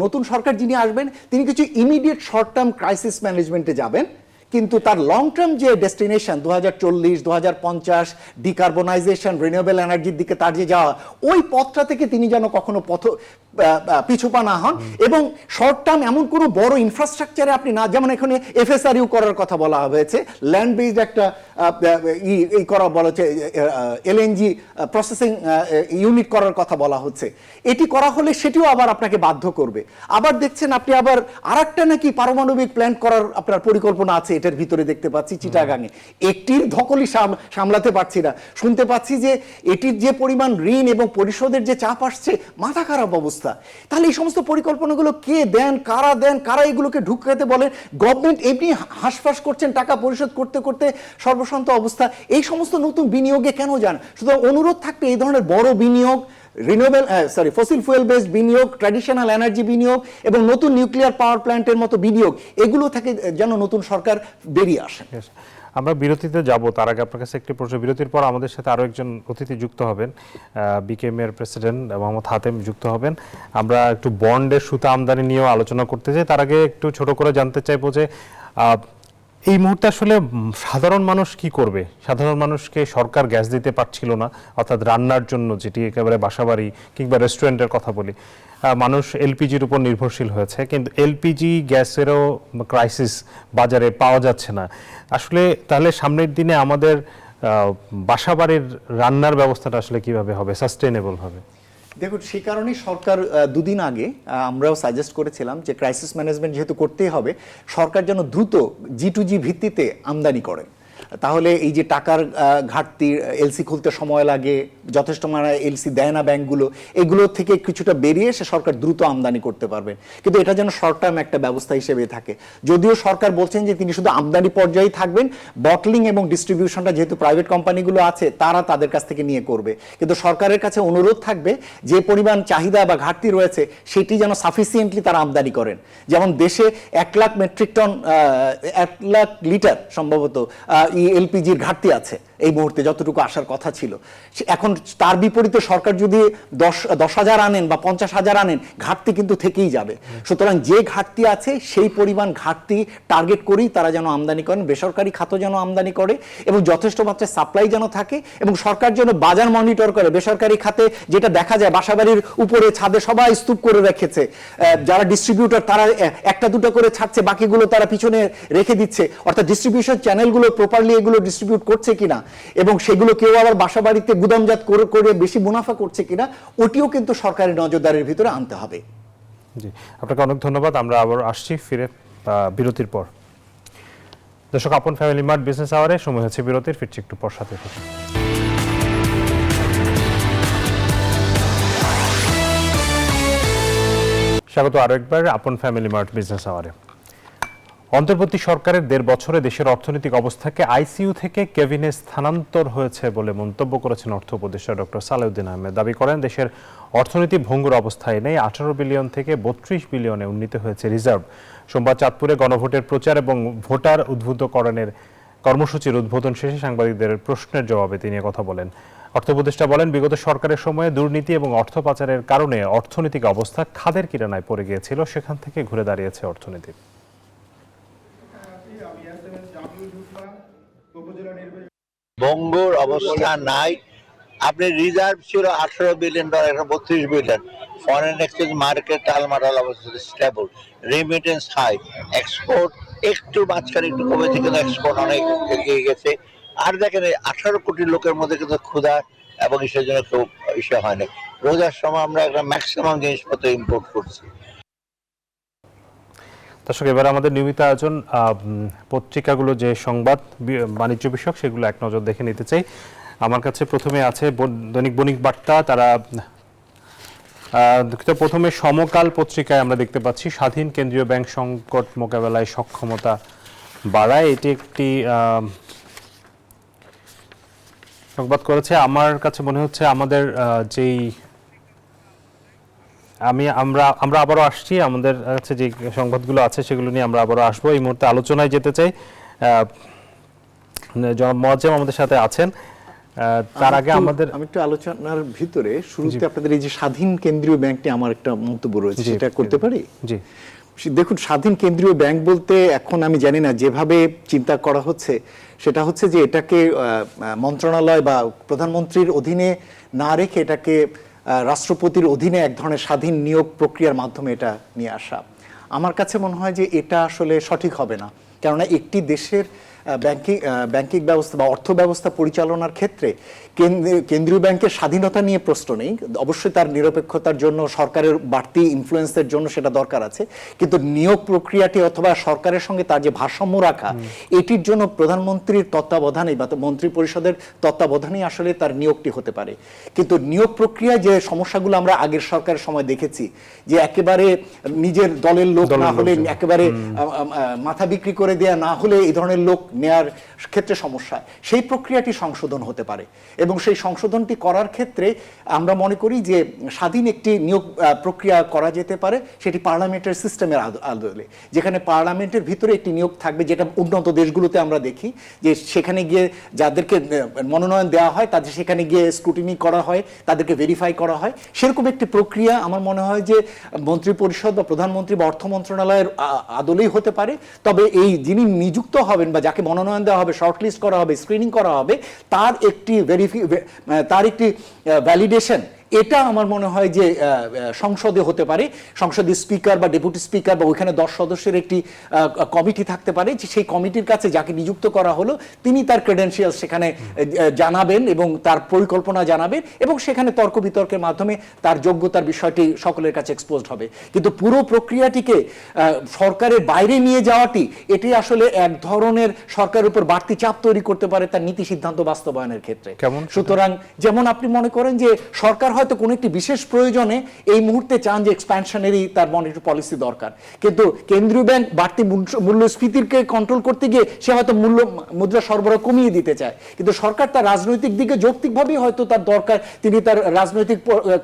S3: নতুন সরকার যিনি আসবেন তিনি কিছু ইমিডিয়েট শর্ট টার্ম ক্রাইসিস ম্যানেজমেন্টে যাবেন, কিন্তু তার লং টার্ম যে ডেস্টিনেশন 2040, 2050, ডিকার্বনাইজেশন, রিনিউয়েবল এনার্জির দিকে তার যে যাওয়া, ওই পথটা থেকে তিনি যেন কখনো পিছুপা না হন। এবং শর্ট টার্ম এমন কোনো বড় ইনফ্রাস্ট্রাকচারে আপনি না, যেমন এখানে এফএসআরইউ করার কথা বলা হয়েছে, ল্যান্ড বেসড একটা করা বলা হচ্ছে, এলএনজি প্রসেসিং ইউনিট করার কথা বলা হচ্ছে। এটি করা হলে সেটিও আবার আপনাকে বাধ্য করবে। আবার দেখছেন আপনি আবার আরেকটা নাকি পারমাণবিক প্ল্যান্ট করার আপনার পরিকল্পনা আছে এটার ভিতরে দেখতে পাচ্ছি চিটাগাঙে। একটির ধকলই সামলাতে পারছি না, শুনতে পাচ্ছি যে এটির যে পরিমাণ ঋণ এবং পরিশোধের যে চাপ আসছে, মাথা খারাপ অবস্থা। তাহলে এই সমস্ত পরিকল্পনাগুলো কে দেন, কারা এগুলোকে ঢুকাতে বলেন? গভর্নমেন্ট এমনি হাঁসফাঁস করছেন, টাকা পরিশোধ করতে করতে সর্বশান্ত অবস্থা। এই সমস্ত নতুন বিনিয়োগে কেন যান? সুতরাং অনুরোধ থাকবে এই ধরনের বড় বিনিয়োগ, ফসিল ফুয়েল বেসড বিনিয়োগ, ট্র্যাডিশনাল এনার্জি বিনিয়োগ এবং নতুন নিউক্লিয়ার পাওয়ার প্ল্যান্টের মতো বিনিয়োগ, এগুলো থেকে যেন নতুন সরকার বেরিয়ে আসে।
S1: আমরা বিরতিতে যাব, তার আগে আপনার কাছে একটি প্রশ্ন। বিরতির পর আমাদের সাথে আরো একজন অতিথি যুক্ত হবেন, বিকেএম এর প্রেসিডেন্ট মোহাম্মদ হাতেম যুক্ত হবেন। আমরা একটু বন্ডের সুতা আমদানি নিয়েও আলোচনা করতে চাই। তার আগে একটু ছোট করে জানতে চাইবো যে এই মুহূর্তে আসলে সাধারণ মানুষ কি করবে? সাধারণ মানুষকে সরকার গ্যাস দিতে পারছিল না, অর্থাৎ রান্নার জন্য, যেটি একেবারে বাসাবাড়ি কিংবা রেস্টুরেন্টের কথা বলি, মানুষ এলপিজির উপর নির্ভরশীল হয়েছে, কিন্তু এলপিজি গ্যাসেরও ক্রাইসিস বাজারে পাওয়া যাচ্ছে না। আসলে তাহলে সামনের দিনে আমাদের বাসাবাড়ির রান্নার ব্যবস্থাটা আসলে কিভাবে হবে সাস্টেইনেবল ভাবে?
S3: দেখুন, সেই কারণেই সরকার দুদিন আগে আমরাও সাজেস্ট করেছিলাম যে ক্রাইসিস ম্যানেজমেন্ট যেহেতু করতেই হবে, সরকার যেন দ্রুত G2G ভিত্তিতে আমদানি করে। তাহলে এই যে টাকার ঘাটতি, এলসি খুলতে সময় লাগে, যথেষ্ট মানে এলসি দেয় না ব্যাংকগুলো, এগুলো থেকে কিছুটা বেরিয়ে এসে সরকার দ্রুত আমদানি করতে পারবেন। কিন্তু এটা যেন শর্ট টার্ম একটা ব্যবস্থা হিসেবে থাকে। যদিও সরকার বলছেন যে তিনি শুধু আমদানি পর্যায়েই থাকবেন, বটলিং এবং ডিস্ট্রিবিউশনটা যেহেতু প্রাইভেট কোম্পানিগুলো আছে তারা তাদের কাছ থেকে নিয়ে করবে। কিন্তু সরকারের কাছে অনুরোধ থাকবে যে পরিমাণ চাহিদা বা ঘাটতি রয়েছে সেটি যেন সাফিসিয়েন্টলি তারা আমদানি করেন। যেমন দেশে 1 lakh metric ton, 1 lakh litre সম্ভবত এলপিজির ঘাটতি আছে এই মুহূর্তে, যতটুকু আসার কথা ছিল। এখন তার বিপরীতে সরকার যদি 10,000 আনেন বা 50,000 আনেন, ঘাটতি কিন্তু থেকেই যাবে। সুতরাং যে ঘাটতি আছে সেই পরিমাণ ঘাটতি টার্গেট করেই তারা যেন আমদানি করেন, বেসরকারি খাতও যেন আমদানি করে এবং যথেষ্ট মাত্রায় সাপ্লাই যেন থাকে, এবং সরকার যেন বাজার মনিটর করে। বেসরকারি খাতে যেটা দেখা যায়, বাসাবাড়ির উপরে ছাদে সবাই স্তূপ করে রেখেছে, যারা ডিস্ট্রিবিউটর তারা একটা দুটো করে ছাড়ছে, বাকিগুলো তারা পিছনে রেখে দিচ্ছে, অর্থাৎ ডিস্ট্রিবিউশন চ্যানেলগুলো প্রপারলি এগুলো ডিস্ট্রিবিউট করছে কিনা এবং সেগুলো কেউ আবার বাসাবাড়িতে গুদামজাত করে বেশি মুনাফা করছে কিনা, ওটিও কিন্তু সরকারি নজরদারির ভিতরে আনতে হবে।
S1: জি, আপনাকে অনেক ধন্যবাদ। আমরা আবার আসছি ফিরে বিরতির পর। দর্শক, আপন ফ্যামিলি মার্ট বিজনেস আওয়ারে সময় হচ্ছে বিরতির, ফিরছি একটু পর সাথে থেকে। স্বাগত আরো একবার আপন ফ্যামিলি মার্ট বিজনেস আওয়ারে। অন্তর্বর্তী সরকারের 1.5 বছরে দেশের অর্থনৈতিক অবস্থাকে আইসিইউ থেকে কেবিনে স্থানান্তর হয়েছে বলে মন্তব্য করেছেন অর্থ উপদেষ্টা ডক্টর সালেউদ্দিন আহমেদ। দাবি করেন, দেশের অর্থনীতি ভঙ্গুর অবস্থায় নেই, 18 বিলিয়ন থেকে 32 বিলিয়নে উন্নীত হয়েছে রিজার্ভ। সোমবার চাঁদপুরে গণভোটের প্রচার এবং ভোটার উদ্বুদ্ধকরণের কর্মসূচির উদ্বোধন শেষে সাংবাদিকদের প্রশ্নের জবাবে তিনি কথা বলেন। অর্থ উপদেষ্টা বলেন, বিগত সরকারের সময়ে দুর্নীতি এবং অর্থ পাচারের কারণে অর্থনৈতিক অবস্থা খাদের কিনারায় পড়ে গিয়েছিল, সেখান থেকে ঘুরে দাঁড়িয়েছে অর্থনীতি।
S4: ভঙ্গুর অবস্থা নাই। আপনি রিজার্ভ ছিল 18 বিলিয়ন ডলার, এখন 32 বিলিয়ন। ফরেন এক্সচেঞ্জ মার্কেট টালমাটাল অবস্থা, স্টেবল, রেমিটেন্স হাই, এক্সপোর্ট একটু মাঝখানে একটু কমেছে, কিন্তু এক্সপোর্ট অনেক এগিয়ে গেছে। আর দেখেন, 18 কোটি লোকের মধ্যে কিন্তু ক্ষুধা এবং ইসের জন্য খুব ইস্যু হয়নি। রোজার সময় আমরা একটা ম্যাক্সিমাম জিনিসপত্র ইম্পোর্ট করছি।
S1: দর্শক, এবার আমাদের নিয়মিত আয়োজন পত্রিকাগুলো যে সংবাদ বাণিজ্য বিষয়ক, সেগুলো এক নজর দেখে নিতে চাই। আমার কাছে প্রথমে আছে দৈনিক বণিক বার্তা। তারা প্রথমে সমকাল পত্রিকায় আমরা দেখতে পাচ্ছি, স্বাধীন কেন্দ্রীয় ব্যাংক সংকট মোকাবেলায় সক্ষমতা বাড়ায়, এটি একটি সংবাদ করেছে। আমার কাছে মনে হচ্ছে আমাদের যেই আমরা আবারও আসছি, আমাদের কাছে যে সংবাদগুলো আছে সেগুলো নিয়ে আমরা আবারও আসবো। এই মুহূর্তে আলোচনায় যেতে চাই, জনাব মোয়াজ্জেম আমাদের সাথে আছেন। তার আগে আমি
S3: একটু আলোচনার ভিতরে শুরুতে আপনাদের এই যে স্বাধীন কেন্দ্রীয় ব্যাংকটি, আমার একটা মন্তব্য রয়েছে, সেটা করতে পারি?
S1: জি,
S3: দেখুন, স্বাধীন কেন্দ্রীয় ব্যাংক বলতে এখন আমি জানি না, যেভাবে চিন্তা করা হচ্ছে সেটা হচ্ছে যে এটাকে মন্ত্রণালয় বা প্রধানমন্ত্রীর অধীনে না রেখে এটাকে রাষ্ট্রপতির অধীনে এক ধরনের স্বাধীন নিয়োগ প্রক্রিয়ার মাধ্যমে এটা নিয়ে আসা। আমার কাছে মনে হয় যে এটা আসলে সঠিক হবে না, কেননা একটি দেশের ব্যাংকিং ব্যবস্থা বা অর্থ ব্যবস্থা পরিচালনার ক্ষেত্রে কেন্দ্রীয় ব্যাংকের স্বাধীনতা নিয়ে প্রশ্ন নেই। অবশ্যই তার নিরপেক্ষতার জন্য, সরকারের বাড়তি ইনফ্লুয়েন্সের জন্য সেটা দরকার আছে, কিন্তু নিয়োগ প্রক্রিয়াটি অথবা সরকারের সঙ্গে তার যে ভারসাম্য রাখা, এটির জন্য প্রধানমন্ত্রীর তত্ত্বাবধানেই বা মন্ত্রী পরিষদের তত্ত্বাবধানেই আসলে তার নিয়োগটি হতে পারে। কিন্তু নিয়োগ প্রক্রিয়ায় যে সমস্যাগুলো আমরা আগের সরকারের সময় দেখেছি, যে একেবারে নিজের দলের লোক না হলে, একেবারে মাথা বিক্রি করে দেয়া না হলে এই ধরনের লোক নেয়ার ক্ষেত্রে সমস্যা, সেই প্রক্রিয়াটি সংশোধন হতে পারে। এবং সেই সংশোধনটি করার ক্ষেত্রে আমরা মনে করি যে স্বাধীন একটি নিয়োগ প্রক্রিয়া করা যেতে পারে, সেটি পার্লামেন্টের সিস্টেমের আদলে, যেখানে পার্লামেন্টের ভিতরে একটি নিয়োগ থাকবে, যেটা উন্নত দেশগুলোতে আমরা দেখি যে সেখানে গিয়ে যাদেরকে মনোনয়ন দেওয়া হয় তাদের সেখানে গিয়ে স্ক্রুটিনি করা হয়, তাদেরকে ভেরিফাই করা হয়। সেরকম একটি প্রক্রিয়া আমার মনে হয় যে মন্ত্রী পরিষদ বা প্রধানমন্ত্রী বা অর্থ মন্ত্রণালয়ের আদলেই হতে পারে। তবে এই যিনি নিযুক্ত হবেন বা যাকে মনোনয়ন দেওয়া হবে, শর্টলিস্ট করা হবে, স্ক্রিনিং করা হবে, তার একটি ভ্যালিডেশন, এটা আমার মনে হয় যে সংসদে হতে পারে। সংসদের স্পিকার বা ডেপুটি স্পিকার বা ওইখানে 10 সদস্যের একটি কমিটি থাকতে পারে, যে সেই কমিটির কাছে যাকে নিযুক্ত করা হলো তিনি তার ক্রেডেনশিয়াল সেখানে জানাবেন এবং তার পরিকল্পনা জানাবেন, এবং সেখানে তর্ক বিতর্কের মাধ্যমে তার যোগ্যতার বিষয়টি সকলের কাছে এক্সপোজড হবে। কিন্তু পুরো প্রক্রিয়াটিকে সরকারের বাইরে নিয়ে যাওয়াটি, এটি আসলে এক ধরনের সরকারের উপর বাড়তি চাপ তৈরি করতে পারে তার নীতি সিদ্ধান্ত বাস্তবায়নের ক্ষেত্রে। সুতরাং যেমন আপনি মনে করেন যে সরকার হয়তো কোনো একটি বিশেষ প্রয়োজনে এই মুহূর্তে চান যে এক্সপ্যানশনারি তার মনিটারি পলিসি দরকার, কিন্তু কেন্দ্রীয় ব্যাংক বাড়তি মূল্যস্ফীতিকে কন্ট্রোল করতে গিয়ে সে হয়তো মুদ্রা সরবরাহ কমিয়ে দিতে চায়, কিন্তু সরকার তার রাজনৈতিক দিকে যৌক্তিকভাবেই হয়তো তার দরকার, তিনি তার রাজনৈতিক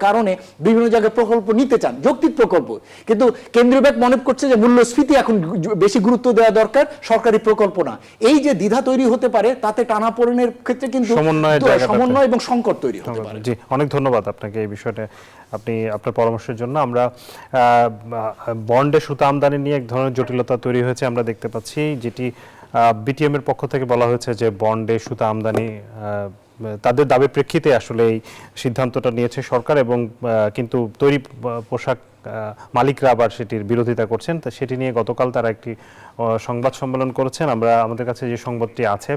S3: কারণে বিভিন্ন জায়গায় প্রকল্প নিতে চান, যৌক্তিক প্রকল্প, কিন্তু কেন্দ্রীয় ব্যাংক মনে করছে যে মূল্যস্ফীতি এখন বেশি গুরুত্ব দেওয়া দরকার, সরকারি প্রকল্প না। এই যে দ্বিধা তৈরি হতে পারে, তাতে টানাপোড়েনের ক্ষেত্রে কিন্তু সমন্বয় এবং সংকট তৈরি হতে পারে।
S1: জি, অনেক ধন্যবাদ আপনাকে এই বিষয়টা, আপনি আপনার পরামর্শের জন্য। আমরা বন্ডে সুতা আমদানি নিয়ে এক ধরনের জটিলতা তৈরি হয়েছে আমরা দেখতে পাচ্ছি, যেটি বিটিএম এর পক্ষ থেকে বলা হয়েছে যে বন্ডে সুতা আমদানি তাদের দাবির প্রেক্ষিতে আসলে এই সিদ্ধান্তটা নিয়েছে সরকার, এবং কিন্তু তৈরি পোশাক মালিকরা আবার সেটির বিরোধিতা করছেন। তা সেটি নিয়ে গতকাল তারা একটি সংবাদ সম্মেলন করেছেন। আমাদের কাছে যে সংবাদটি আছে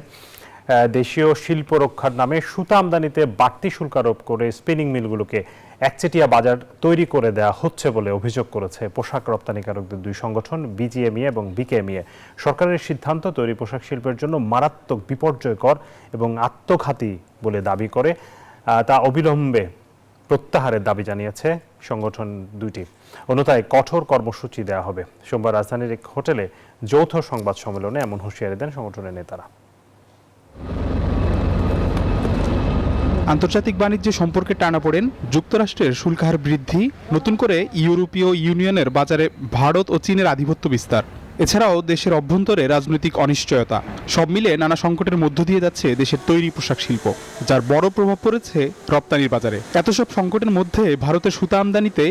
S1: দেশীয় শিল্প রক্ষার নামে সুতা আমদানিতে বাড়তি শুল্ক আরোপ করে স্পিনিং মিলগুলোকে একচেটিয়া বাজার তৈরি করে দেওয়া হচ্ছে বলে অভিযোগ করেছে পোশাক রপ্তানিকারকদের দুই সংগঠন বিজিএমইএ এবং বিকেএমইএ। সরকারের সিদ্ধান্ত তৈরি পোশাক শিল্পের জন্য মারাত্মক বিপর্যয়কর এবং আত্মঘাতী বলে দাবি করে তা অবিলম্বে প্রত্যাহারের দাবি জানিয়েছে সংগঠন দুইটি। অন্যথায় কঠোর কর্মসূচি দেওয়া হবে। সোমবার রাজধানীর এক হোটেলে যৌথ সংবাদ সম্মেলনে এমন হুঁশিয়ারি দেন সংগঠনের নেতারা।
S5: আন্তর্জাতিক বাণিজ্য সম্পর্কে টানাপোড়েন, যুক্তরাষ্ট্রের শুল্কহার বৃদ্ধি, নতুন করে ইউরোপীয় ইউনিয়নের বাজারে ভারত ও চীনের আধিপত্য বিস্তার, এছাড়াও দেশের অভ্যন্তরে রাজনৈতিক অনিশ্চয়তা, সব মিলে নানা সংকটের মধ্য দিয়ে যাচ্ছে দেশের তৈরি পোশাক শিল্প, যার বড় প্রভাব পড়েছে রপ্তানির বাজারে। এত সব সংকটের মধ্যে ভারতের সুতা আমদানিতে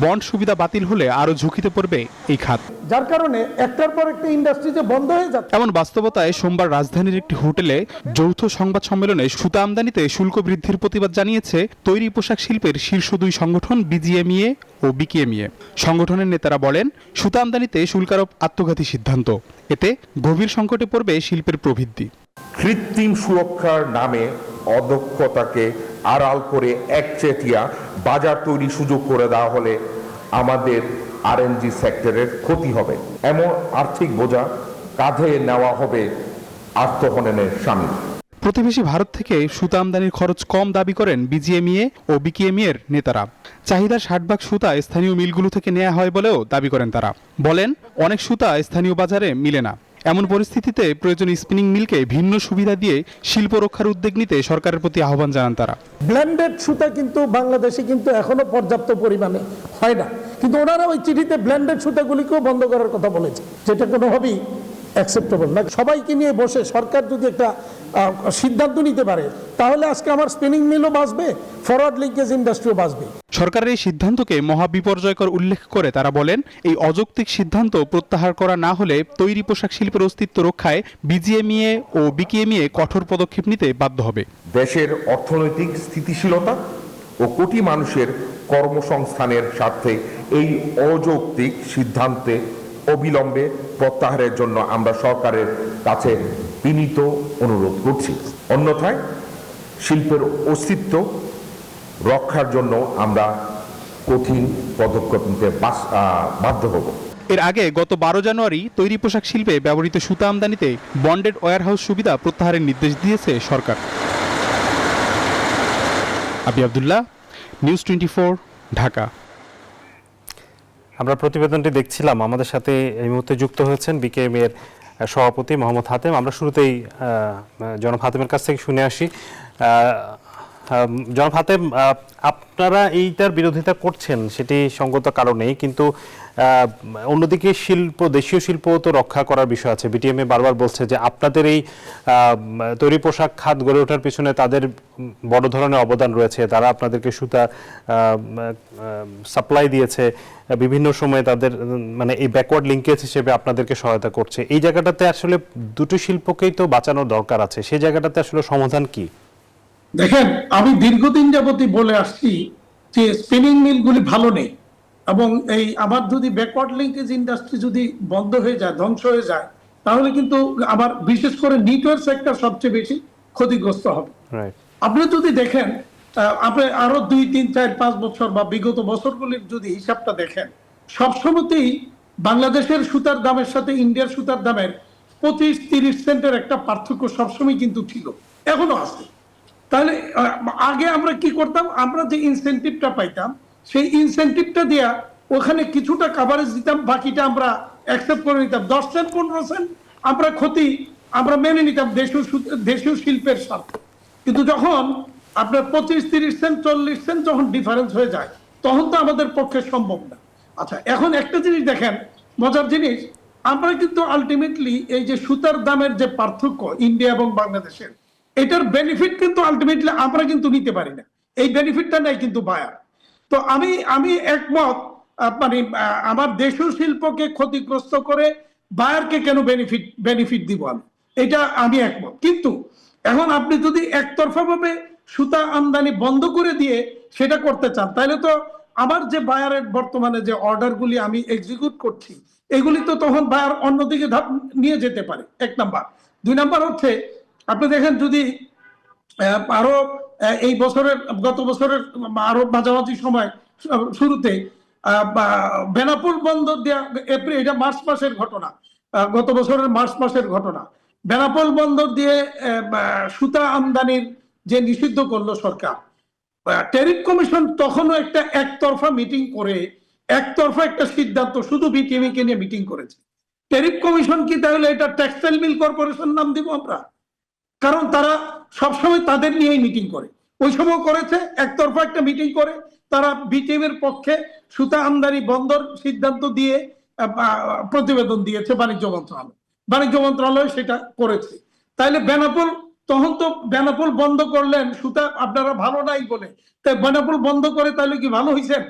S5: বন্ড সুবিধা বাতিল হলে আরও ঝুঁকিতে পড়বে এই খাত,
S6: যার কারণে একটার পর একটা ইন্ডাস্ট্রি যে বন্ধ হয়ে যাচ্ছে।
S5: এমন বাস্তবতায় সোমবার রাজধানীর একটি হোটেলে যৌথ সংবাদ সম্মেলনে সুতা আমদানিতে শুল্ক বৃদ্ধির প্রতিবাদ জানিয়েছে তৈরি পোশাক শিল্পের শীর্ষ দুই সংগঠন বিজিএমইএ ও বিকেএমইএ। সংগঠনের নেতারা বলেন, সুতা আমদানিতে শুল্ক আরোপ আত্মঘাতী সিদ্ধান্ত, এতে গভীর সংকটে পড়বে শিল্পের প্রবৃদ্ধি।
S7: কৃত্রিম সুরক্ষার নামে অদক্ষতাকে আড়াল করে একচেটিয়া বাজার তৈরি সুযোগ করে দেওয়া হলে আমাদের আরএনজি সেক্টরের ক্ষতি হবে। এমন আর্থিক বোঝা কাঁধে নেওয়া হবে আত্মহননের শামিল।
S5: প্রতিবেশী ভারত থেকে সুতা আমদানির খরচ কম দাবি করেন বিজিএমইএ ও বিকেএমইএর নেতারা। চাহিদার 60% সুতা স্থানীয় মিলগুলো থেকে নেওয়া হয় বলেও দাবি করেন তারা। বলেন, অনেক সুতা স্থানীয় বাজারে মিলে না। এমন পরিস্থিতিতে প্রয়োজনীয় স্পিনিং মিলকে ভিন্ন সুবিধা দিয়ে শিল্প রক্ষার উদ্যোগ নিতে সরকারের প্রতি আহ্বান জানান তারা।
S6: ব্লেন্ডেড সুতা কিন্তু বাংলাদেশে কিন্তু এখনো পর্যাপ্ত পরিমাণে হয় না, কিন্তু ওনারা ওই চিঠিতে ব্লেন্ডেড সুতাগুলিকেও বন্ধ করার কথা বলেছে, যেটা কোনোভাবেই অ্যাকসেপ্টেবল না। সবাইকে নিয়ে বসে সরকার যদি একটা সিদ্ধান্ত নিতে পারে, তাহলে আজকে আমার স্পিনিং মিলও বাঁচবে, ফরওয়ার্ড লিঙ্কেজ ইন্ডাস্ট্রিও বাঁচবে।
S5: সরকারের এই সিদ্ধান্তকে মহাবিপর্যয়কর উল্লেখ করে তারা বলেন, এই অযৌক্তিক সিদ্ধান্ত প্রত্যাহার করা না হলে তৈরি পোশাক শিল্পের অস্তিত্ব রক্ষায় বিজিএমইএ ও বিকেএমইএ কঠোর পদক্ষেপ নিতে বাধ্য হবে।
S7: দেশের অর্থনৈতিক স্থিতিশীলতা ও কোটি মানুষের কর্মসংস্থানের স্বার্থে এই অযৌক্তিক সিদ্ধান্তে অবিলম্বে প্রত্যাহারের জন্য আমরা সরকারের কাছে বিনীত অনুরোধ করছি। অন্যথায় শিল্পের অস্তিত্ব রক্ষার জন্য আমরা কঠিন পদক্ষেপ নিতে বাধ্য হব।
S5: এর আগে গত 12 জানুয়ারি তৈরি পোশাক শিল্পে ব্যবহৃত সুতা আমদানিতে বন্ডেড ওয়্যারহাউস সুবিধা প্রত্যাহারের নির্দেশ দিয়েছে সরকার। আবি আব্দুল্লাহ, নিউজ 24, ঢাকা।
S1: আমরা প্রতিবেদনটি দেখছিলাম। আমাদের সাথে এই মুহূর্তে যুক্ত হয়েছেন বিকেএমইএর সভাপতি মোহাম্মদ হাতেম। আমরা শুরুতেই জনাব হাতেমের কাছ থেকে শুনে আসি। জনাব হাতেম, আপনারা এইটার বিরোধিতা করছেন, সেটি সঙ্গত কারণেই, কিন্তু অন্যদিকে দেশীয় শিল্প তো রক্ষা করার বিষয় আছে। বিটিএমএ বারবার বলছে যে আপনাদের এই তৈরি পোশাক খাত গড়ে ওঠার পিছনে তাদের বড় ধরনের অবদান রয়েছে। তারা আপনাদেরকে সুতা সাপ্লাই দিয়েছে, বিভিন্ন সময়ে তাদের মানে এই ব্যাকওয়ার্ড লিঙ্কেজ হিসেবে আপনাদেরকে সহায়তা করছে। এই জায়গাটাতে আসলে দুটো শিল্পকেই তো বাঁচানোর দরকার আছে, সেই জায়গাটাতে আসলে সমাধান কি?
S6: দেখেন, আমি দীর্ঘদিন যাবতই বলে আসছি যে স্পিনিং মিলগুলি ভালো নেই, এবং এই আমার যদি ব্যাকওয়ার্ড লিঙ্কেজ ইন্ডাস্ট্রি যদি বন্ধ হয়ে যায়, ধ্বংস হয়ে যায়, তাহলে কিন্তু আমার বিশেষ করে নিটওয়ার সেক্টর সবচেয়ে বেশি ক্ষতিগ্রস্ত হবে। আপনি যদি দেখেন, আপনি আরো 2, 3, 4, 5 বছর বা বিগত বছরগুলির যদি হিসাবটা দেখেন, সবসময়তেই বাংলাদেশের সুতার দামের সাথে ইন্ডিয়ার সুতার দামের 25-30 সেন্টের একটা পার্থক্য সবসময় কিন্তু ছিল, এখনো আছে। তাহলে আগে আমরা কি করতাম, আমরা যে ইনসেনটিভটা পাইতাম সেই ইনসেনটিভটা দিয়া ওখানে কিছুটা কাভারেজ দিতাম, বাকিটা আমরা অ্যাকসেপ্ট করে নিতাম। 10 সেন্ট 15 সেন্ট আমরা ক্ষতি আমরা মেনে নিতাম দেশীয় শিল্পের সাথে। কিন্তু যখন আপনার 25-30 সেন্ট 40 সেন্ট যখন ডিফারেন্স হয়ে যায়, তখন তো আমাদের পক্ষে সম্ভব না। আচ্ছা, এখন একটা জিনিস দেখেন, মজার জিনিস, আমরা কিন্তু আলটিমেটলি এই যে সুতার দামের যে পার্থক্য ইন্ডিয়া এবং বাংলাদেশের, এটার বেনিফিট কিন্তু আলটিমেটলি আমরা কিন্তু নিতে পারি না, এই বেনিফিটটা নেই কিন্তু বায়ার। তো আমি একমত, মানে আমার দেশীয় শিল্পকে ক্ষতিগ্রস্ত করে বায়ারকে কেন বেনিফিট দিব এটা আমি একমত। কিন্তু এখন আপনি যদি একতরফা ভাবে সুতা আমদানি বন্ধ করে দিয়ে সেটা করতে চান, তাহলে তো আমার যে বায়ারের বর্তমানে যে অর্ডারগুলি আমি এক্সিকিউট করছি, এগুলি তো তখন বায়ার অন্যদিকে নিয়ে যেতে পারে, 1 নাম্বার। 2 নাম্বার হচ্ছে আপনি দেখেন যদি আরো এই বছরের গত বছরের আরো মাঝামাঝি সময় শুরুতে বেনাপোল বন্দর দেয়া এপ্রিল, এটা মার্চ মাসের ঘটনা, গত বছরের মার্চ মাসের ঘটনা। বেনাপোল বন্দর দিয়ে সুতা আমদানির যে নিষিদ্ধ করলো সরকার, ট্যারিফ কমিশন তখনও একটা একতরফা মিটিং করে একতরফা একটা সিদ্ধান্ত শুধু বিটিএমই কে নিয়ে মিটিং করেছে। ট্যারিফ কমিশন কি তাহলে এটা টেক্সটাইল মিল কর্পোরেশন নাম দিব আমরা? কারণ তারা সবসময় তাদের নিয়েই মিটিং করে, ওই সময় করেছে একতরফা একটা মিটিং করে তারা বিটিএম এর পক্ষে সুতা আমদানি বন্দর সিদ্ধান্ত দিয়ে প্রতিবেদন দিয়েছে বাণিজ্য মন্ত্রণালয় সেটা করেছে। তাইলে বেনাপোল, তখন তো বেনাপোল বন্ধ করলেন সুতা আপনারা ভালো নাই বলে, তাই বেনাপোল বন্ধ করে তাহলে কি ভালো হয়েছেন?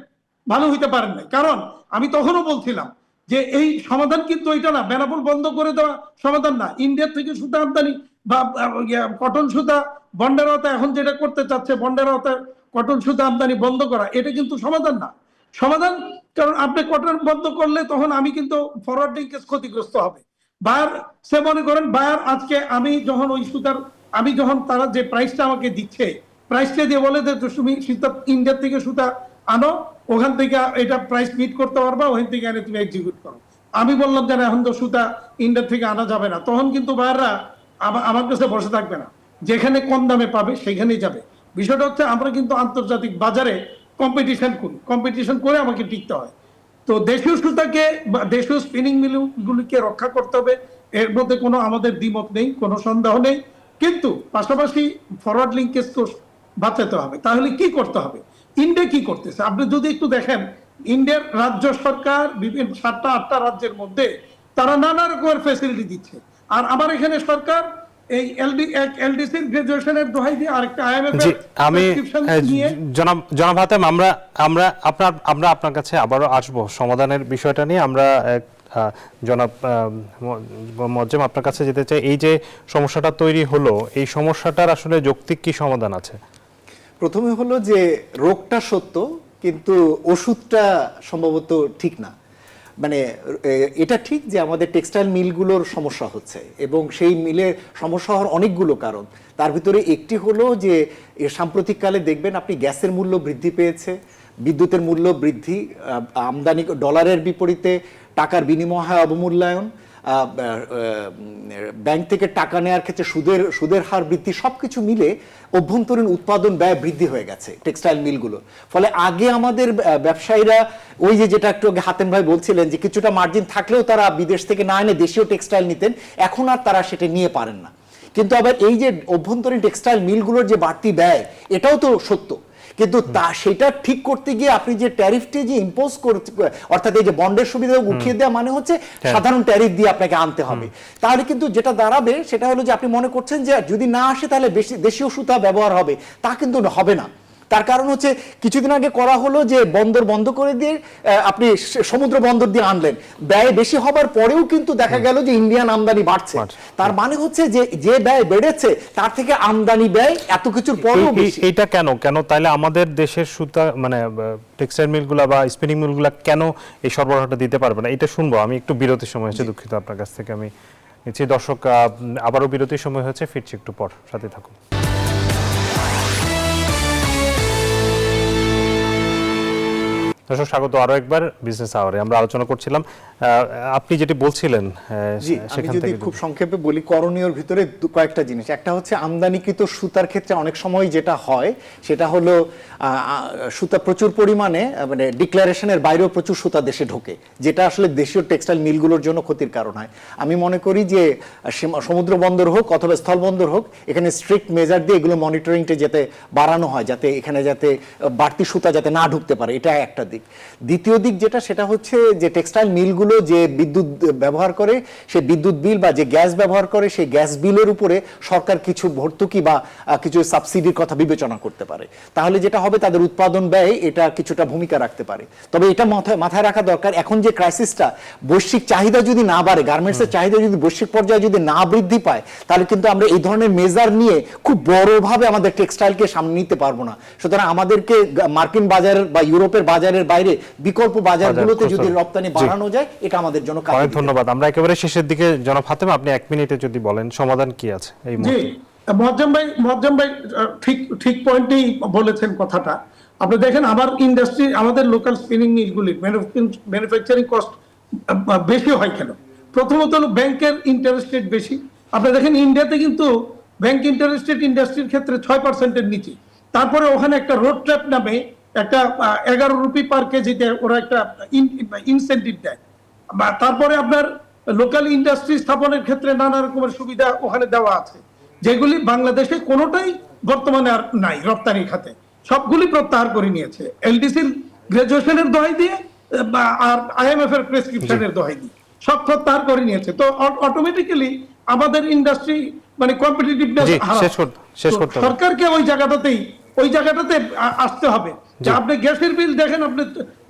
S6: ভালো হইতে পারেন না। কারণ আমি তখনও বলছিলাম যে এই সমাধান কিন্তু এটা না, বেনাপোল বন্ধ করে দেওয়া সমাধান না। ইন্ডিয়া থেকে সুতা আমদানি বা কটন সুতা বন্ডের আওতায় এখন যেটা করতে চাচ্ছে, বন্ডের আওতায় কটন সুতা আমদানি বন্ধ করা, এটা কিন্তু সমাধান না। সমাধান, কারণ আপনি কটন বন্ধ করলে তখন আমি কিন্তু ফরওয়ার্ড লিঙ্কেজ ক্ষতিগ্রস্ত হবে। বায়ার, সে মনে করেন বায়ার আজকে আমি যখন ওই সুতার, আমি যখন তারা যে প্রাইসটা আমাকে দিচ্ছে, প্রাইসটা দিয়ে বলে যে তুমি সুতা ইন্ডিয়া থেকে সুতা আনো, ওখান থেকে এটা প্রাইস মিট করতে পারবা, ওখান থেকে এনে তুমি এক্সিকিউট করো। আমি বললাম যে এখন তো সুতা ইন্ডিয়া থেকে আনা যাবে না, তখন কিন্তু বায়াররা আমার কাছে বসে থাকবে না, যেখানে কম দামে পাবে সেখানেই যাবে। বিষয়টা হচ্ছে আমরা কিন্তু আন্তর্জাতিক বাজারে কম্পিটিশন করে আমাকে টিকতে হয়। তো দেশীয় সুতাকে বা দেশীয় স্পিনিং মিলগুলিকে রক্ষা করতে হবে, এর মধ্যে কোনো আমাদের দ্বিমত নেই, কোনো সন্দেহ নেই। কিন্তু পাশাপাশি ফরওয়ার্ড লিঙ্কেজ তো বাঁচাতে হবে। তাহলে কি করতে হবে? ইন্ডিয়া কি করতেছে আপনি যদি একটু দেখেন, ইন্ডিয়ার রাজ্য সরকার বিভিন্ন 7টা-8টা রাজ্যের মধ্যে তারা নানা রকমের ফ্যাসিলিটি দিচ্ছে। আর আমার এখানে সরকার এই এলডিসির গ্রাজুয়েশনের দোহাই দিয়ে আরেকটা আইএমএফ এর প্রেসক্রিপশন নিয়ে
S1: জনাব হাতেম, আমরা আপনার কাছে আবারও আসবো সমাধানের বিষয়টা নিয়ে। আমরা জনাব মোয়াজ্জেম আপনার কাছে যেতে চাই, এই যে সমস্যাটা তৈরি হলো, এই সমস্যাটার আসলে যৌক্তিক কি সমাধান আছে?
S3: প্রথমে হলো যে রোগটা সত্য, কিন্তু ওষুধটা সম্ভবত ঠিক না। মানে এটা ঠিক যে আমাদের টেক্সটাইল মিলগুলোর সমস্যা হচ্ছে, এবং সেই মিলের সমস্যা হওয়ার অনেকগুলো কারণ। তার ভিতরে একটি হলো যে সাম্প্রতিককালে দেখবেন আপনি গ্যাসের মূল্য বৃদ্ধি পেয়েছে, বিদ্যুতের মূল্য বৃদ্ধি, আমদানি ডলারের বিপরীতে টাকার বিনিময় হয় অবমূল্যায়ন, ব্যাংক থেকে টাকা নেওয়ার ক্ষেত্রে সুদের হার বৃদ্ধি, সবকিছু মিলে অভ্যন্তরীণ উৎপাদন ব্যয় বৃদ্ধি হয়ে গেছে টেক্সটাইল মিলগুলো। ফলে আগে আমাদের ব্যবসায়ীরা ওই যে যেটা একটু আগে হাতেম ভাই বলছিলেন যে কিছুটা মার্জিন থাকলেও তারা বিদেশ থেকে না এনে দেশীয় টেক্সটাইল নিতেন, এখন আর তারা সেটা নিয়ে পারেন না। কিন্তু আবার এই যে অভ্যন্তরীণ টেক্সটাইল মিলগুলোর যে বাড়তি ব্যয়, এটাও তো সত্য, কিন্তু সেটা ঠিক করতে গিয়ে আপনি যে ট্যারিফটি যে ইম্পোজ করতে, অর্থাৎ এই যে বন্ডের সুবিধা উঠিয়ে দেওয়া মানে হচ্ছে সাধারণ ট্যারিফ দিয়ে আপনাকে আনতে হবে। তাহলে কিন্তু যেটা দাঁড়াবে সেটা হলো যে আপনি মনে করছেন যে যদি না আসে তাহলে দেশীয় সুতা ব্যবহার হবে, তা কিন্তু হবে না। তার কারণ হচ্ছে কিছুদিন আগে করা হলো যে বন্দর বন্ধ করে দিয়ে আপনি সমুদ্র বন্দর দিয়ে আনলেন, ব্যয় বেশি হবার পরেও কিন্তু দেখা গেল যে ইন্ডিয়ান আমদানি বাড়ছে। তার মানে হচ্ছে যে ব্যয় বেড়েছে তার থেকে আমদানি ব্যয় এত কিছুর পরেও বেশি।
S1: এইটা কেন তাহলে আমাদের দেশের সুতা মানে টেক্সটাইল মিলগুলা বা স্পিনিং মিলগুলা কেন এই সরবরাহটা দিতে পারবে না? এটা শুনবো। আমি একটু বিরতির সময় হচ্ছে, দুঃখিত আপনার কাছ থেকে আমি নিচ্ছি। দর্শক, আবারও বিরতির সময় হচ্ছে, ফিরছি একটু পর, সাথে থাকুন। দর্শক, স্বাগত আরো একবার বিজনেস আওয়ারে। আমরা আলোচনা করছিলাম, আপনি যেটি বলছিলেন
S3: আমি যদি খুব সংক্ষেপে বলি, করণীয়র ভিতরে কয়েকটা জিনিস। একটা হচ্ছে আমদানিকৃত সুতার ক্ষেত্রে অনেক সময় যেটা হয় সেটা হলো সুতা প্রচুর পরিমাণে মানে ডিক্লারেশনের বাইরেও প্রচুর সুতা দেশে ঢোকে, যেটা আসলে দেশীয় টেক্সটাইল মিলগুলোর জন্য ক্ষতির কারণ হয়। আমি মনে করি যে সমুদ্র বন্দর হোক অথবা স্থল বন্দর হোক, এখানে স্ট্রিক্ট মেজার দিয়ে এগুলো মনিটরিংটা যাতে বাড়ানো হয়, যাতে এখানে যাতে বাড়তি সুতা যাতে না ঢুকতে পারে, এটা একটা দিক। দ্বিতীয় দিক যেটা, সেটা হচ্ছে যে টেক্সটাইল মিলগুলো যে বিদ্যুৎ ব্যবহার করে, সেই বিদ্যুৎ বিল বা যে গ্যাস ব্যবহার করে, সেই গ্যাস বিলের উপরে সরকার কিছু ভর্তুকি বা কিছু সাবসিডির কথা বিবেচনা করতে পারে। তাহলে যেটা হবে, তাদের উৎপাদন ব্যয় এটা কিছুটা ভূমিকা রাখতে পারে। তবে এটা মাথায় রাখা দরকার, এখন যে ক্রাইসিসটা, বৈশ্বিক চাহিদা যদি না বাড়ে, গার্মেন্টসের চাহিদা যদি বৈশ্বিক পর্যায়ে যদি না বৃদ্ধি পায়, তাহলে কিন্তু আমরা এই ধরনের মেজার নিয়ে খুব বড়ভাবে আমাদের টেক্সটাইলকে সামনে নিতে পারবো না। সুতরাং আমাদেরকে মার্কিন বাজার বা ইউরোপের বাজারের বাইরে বিকল্প বাজারগুলোতে যদি রপ্তানি বাড়ানো যায়, এটা আমাদের জন্য কাজে।
S1: ধন্যবাদ। আমরা একেবারে শেষের দিকে, জনাব হাতেম, আপনি 1 মিনিটে যদি বলেন সমাধান কি আছে এই মুহূর্তে।
S6: মজ্জাম ভাই ঠিক পয়েন্টেই বলেছেন কথাটা। আপনি দেখেন আমাদের লোকাল স্পিনিং মিলগুলির ম্যানুফ্যাকচারিং কস্ট বেশি হয় কেন? প্রথমত হলো ব্যাংকের ইন্টারেস্ট রেট বেশি। আপনি দেখেন ইন্ডিয়াতে কিন্তু ব্যাংক ইন্টারেস্ট রেট ইন্ডাস্ট্রির ক্ষেত্রে 6%-এর নিচে। তারপরে ওখানে একটা রোড ট্র্যাপ নামে একটা 11 রুপি পার কেজিতে ওরা একটা ইনসেন্টিভ দেয়। তারপরে আপনার লোকাল ইন্ডাস্ট্রি স্থাপনের ক্ষেত্রে নানা রকমের সুবিধা ওখানে দেওয়া আছে, যেগুলি বাংলাদেশে কোনোটাই বর্তমানে আর নাই। রপ্তানি খাতে সবগুলি প্রত্যাহার করে নিয়েছে এলডিসির গ্রাজুয়েশনের দোহাই দিয়ে আর আইএমএফ এর প্রেসক্রিপশনের দোহাই দিয়ে সব প্রত্যাহার করে নিয়েছে। তো অটোমেটিক্যালি আমাদের ইন্ডাস্ট্রি মানে কম্পিটিটিভনেস
S1: শেষ করতে হবে।
S6: সরকারকে ওই জায়গাটাতে আসতে হবে। যে আপনি গ্যাসের বিল দেখেন, আপনি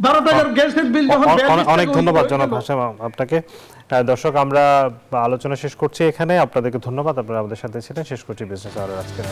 S6: 12 টাকার গ্যাসের বিল যখন
S1: অনেক ধন্যবাদ জনাব হাশেম আপনাকে। দর্শক, আমরা আলোচনা শেষ করছি এখানে। আপনাদেরকে ধন্যবাদ, আপনারা আমাদের সাথে ছিলেন। শেষ করছি বিজনেস আওয়ারের আজকের।